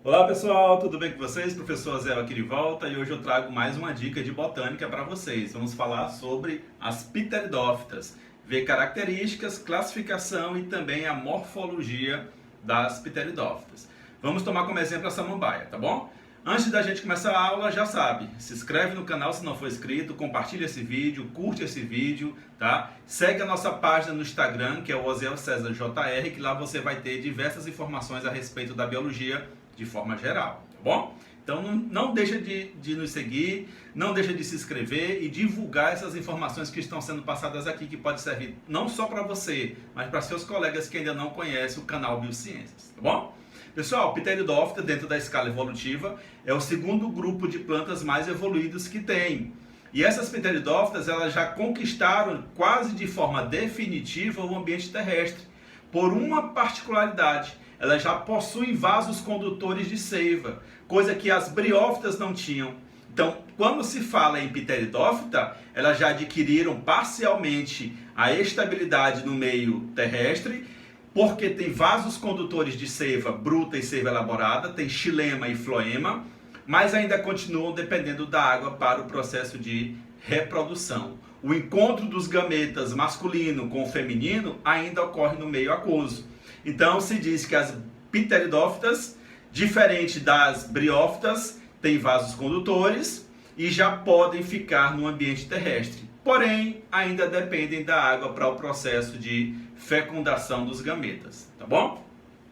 Olá pessoal, tudo bem com vocês? Professor Zé aqui de volta e hoje eu trago mais uma dica de botânica para vocês. Vamos falar sobre as pteridófitas, ver características, classificação e também a morfologia das pteridófitas. Vamos tomar como exemplo a samambaia, tá bom? Antes da gente começar a aula, já sabe, se inscreve no canal se não for inscrito, compartilha esse vídeo, curte esse vídeo, tá? Segue a nossa página no Instagram, que é o Oziel César JR, que lá você vai ter diversas informações a respeito da biologia de forma geral, tá bom? Então não deixa de nos seguir, não deixa de se inscrever e divulgar essas informações que estão sendo passadas aqui, que pode servir não só para você, mas para seus colegas que ainda não conhecem o canal Biociências, tá bom? Pessoal, pteridófita, dentro da escala evolutiva, é o segundo grupo de plantas mais evoluídos que tem. E essas pteridófitas, elas já conquistaram quase de forma definitiva o ambiente terrestre, por uma particularidade: elas já possuem vasos condutores de seiva, coisa que as briófitas não tinham. Então, quando se fala em pteridófita, elas já adquiriram parcialmente a estabilidade no meio terrestre, porque tem vasos condutores de seiva bruta e seiva elaborada, tem xilema e floema, mas ainda continuam dependendo da água para o processo de reprodução. O encontro dos gametas masculino com o feminino ainda ocorre no meio aquoso. Então se diz que as pteridófitas, diferente das briófitas, têm vasos condutores e já podem ficar no ambiente terrestre. Porém, ainda dependem da água para o processo de fecundação dos gametas, tá bom?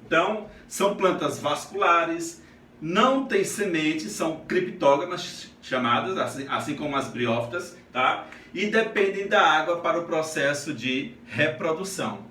Então, são plantas vasculares, não têm sementes, são criptógamas chamadas, assim como as briófitas, tá? E dependem da água para o processo de reprodução.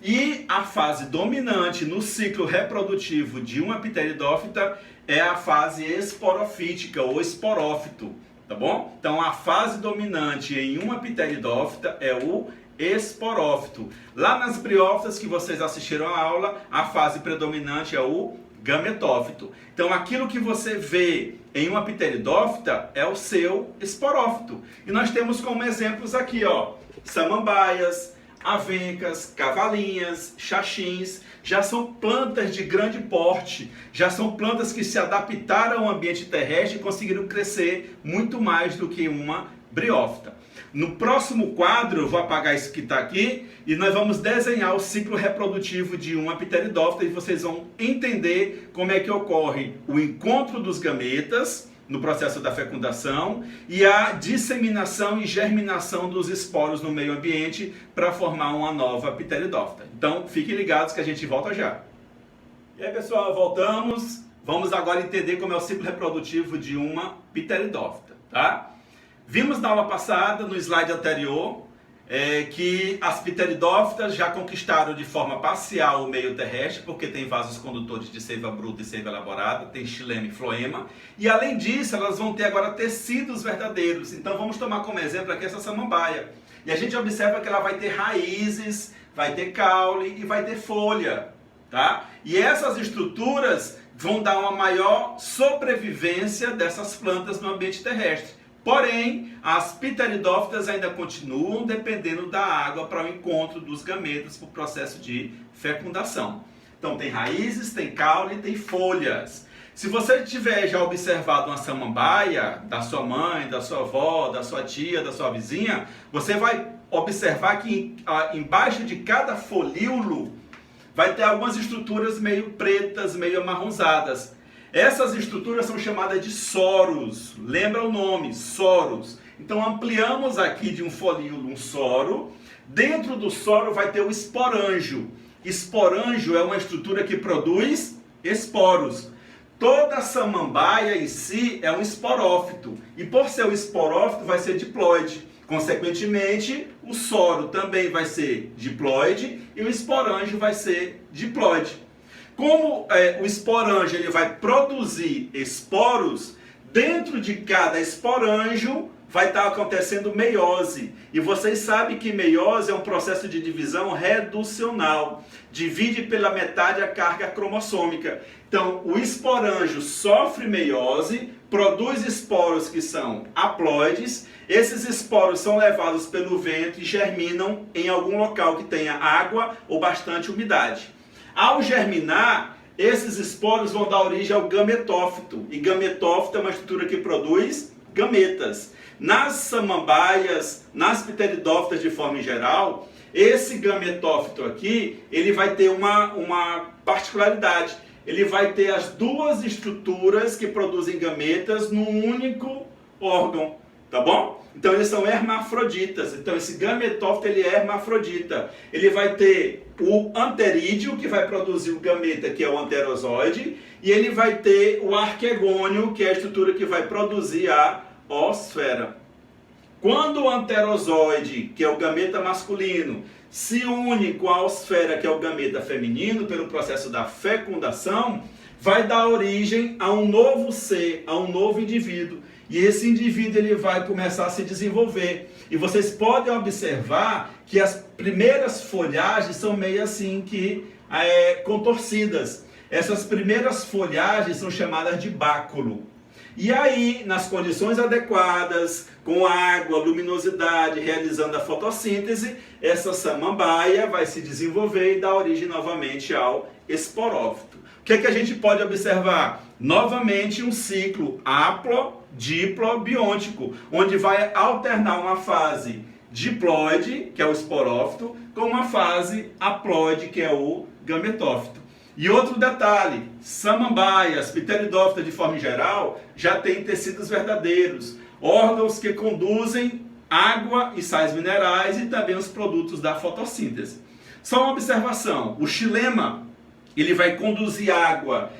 E a fase dominante no ciclo reprodutivo de uma pteridófita é a fase esporofítica ou esporófito, tá bom? Então a fase dominante em uma pteridófita é o esporófito. Lá nas briófitas que vocês assistiram à aula, a fase predominante é o gametófito. Então aquilo que você vê em uma pteridófita é o seu esporófito. E nós temos como exemplos aqui, ó, samambaias, avencas, cavalinhas, xaxins, já são plantas de grande porte, já são plantas que se adaptaram ao ambiente terrestre e conseguiram crescer muito mais do que uma briófita. No próximo quadro, eu vou apagar isso que está aqui e nós vamos desenhar o ciclo reprodutivo de uma pteridófita e vocês vão entender como é que ocorre o encontro dos gametas no processo da fecundação e a disseminação e germinação dos esporos no meio ambiente para formar uma nova pteridófita. Então, fiquem ligados que a gente volta já. E aí, pessoal, voltamos. Vamos agora entender como é o ciclo reprodutivo de uma pteridófita, tá? Vimos na aula passada, no slide anterior, que as pteridófitas já conquistaram de forma parcial o meio terrestre, porque tem vasos condutores de seiva bruta e seiva elaborada, tem xilema e floema, e além disso elas vão ter agora tecidos verdadeiros. Então vamos tomar como exemplo aqui essa samambaia. E a gente observa que ela vai ter raízes, vai ter caule e vai ter folha, tá? E essas estruturas vão dar uma maior sobrevivência dessas plantas no ambiente terrestre. Porém, as pteridófitas ainda continuam dependendo da água para o encontro dos gametas para o processo de fecundação. Então tem raízes, tem caule, tem folhas. Se você tiver já observado uma samambaia da sua mãe, da sua avó, da sua tia, da sua vizinha, você vai observar que embaixo de cada folíolo vai ter algumas estruturas meio pretas, meio amarronzadas. Essas estruturas são chamadas de soros. Lembra o nome, soros. Então ampliamos aqui de um folíolo um soro. Dentro do soro vai ter o esporângio. Esporângio é uma estrutura que produz esporos. Toda a samambaia em si é um esporófito. E por ser um esporófito vai ser diploide. Consequentemente, o soro também vai ser diploide e o esporângio vai ser diploide. Como o esporângio ele vai produzir esporos, dentro de cada esporângio vai estar acontecendo meiose. E vocês sabem que meiose é um processo de divisão reducional. Divide pela metade a carga cromossômica. Então, o esporângio sofre meiose, produz esporos que são haploides. Esses esporos são levados pelo vento e germinam em algum local que tenha água ou bastante umidade. Ao germinar, esses esporos vão dar origem ao gametófito. E gametófito é uma estrutura que produz gametas. Nas samambaias, nas pteridófitas de forma geral, esse gametófito aqui, ele vai ter uma particularidade. Ele vai ter as duas estruturas que produzem gametas num único órgão, tá bom? Então eles são hermafroditas. Então esse gametófito ele é hermafrodita. Ele vai ter o anterídeo, que vai produzir o gameta, que é o anterozoide, e ele vai ter o arquegônio, que é a estrutura que vai produzir a oosfera. Quando o anterozoide, que é o gameta masculino, se une com a oosfera, que é o gameta feminino, pelo processo da fecundação, vai dar origem a um novo ser, a um novo indivíduo. E esse indivíduo ele vai começar a se desenvolver. E vocês podem observar que as primeiras folhagens são meio assim que contorcidas. Essas primeiras folhagens são chamadas de báculo. E aí, nas condições adequadas, com água, luminosidade, realizando a fotossíntese, essa samambaia vai se desenvolver e dar origem novamente ao esporófito. O que é que a gente pode observar? Novamente um ciclo haplo-diplo-biôntico, onde vai alternar uma fase diploide, que é o esporófito, com uma fase haploide, que é o gametófito. E outro detalhe, samambaias, pteridófitas de forma geral, já tem tecidos verdadeiros, órgãos que conduzem água e sais minerais e também os produtos da fotossíntese. Só uma observação, o xilema, ele vai conduzir água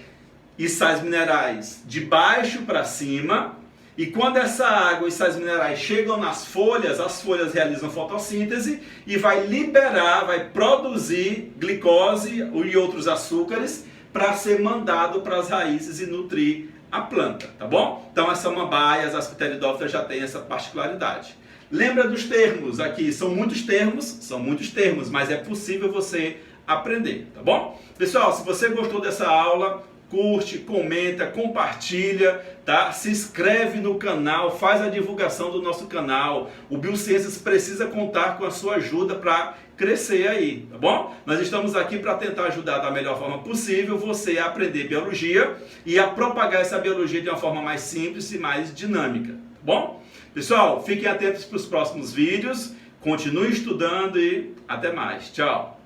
e sais minerais de baixo para cima, e quando essa água e sais minerais chegam nas folhas, as folhas realizam fotossíntese e vai liberar, vai produzir glicose e outros açúcares para ser mandado para as raízes e nutrir a planta, tá bom? Então as samambaias, as pteridófitas já têm essa particularidade. Lembra dos termos aqui, são muitos termos, mas é possível você aprender, tá bom? Pessoal, se você gostou dessa aula, curte, comenta, compartilha, tá? Se inscreve no canal, faz a divulgação do nosso canal. O Biociências precisa contar com a sua ajuda para crescer aí, tá bom? Nós estamos aqui para tentar ajudar da melhor forma possível você a aprender biologia e a propagar essa biologia de uma forma mais simples e mais dinâmica, tá bom? Pessoal, fiquem atentos para os próximos vídeos, continue estudando e até mais. Tchau!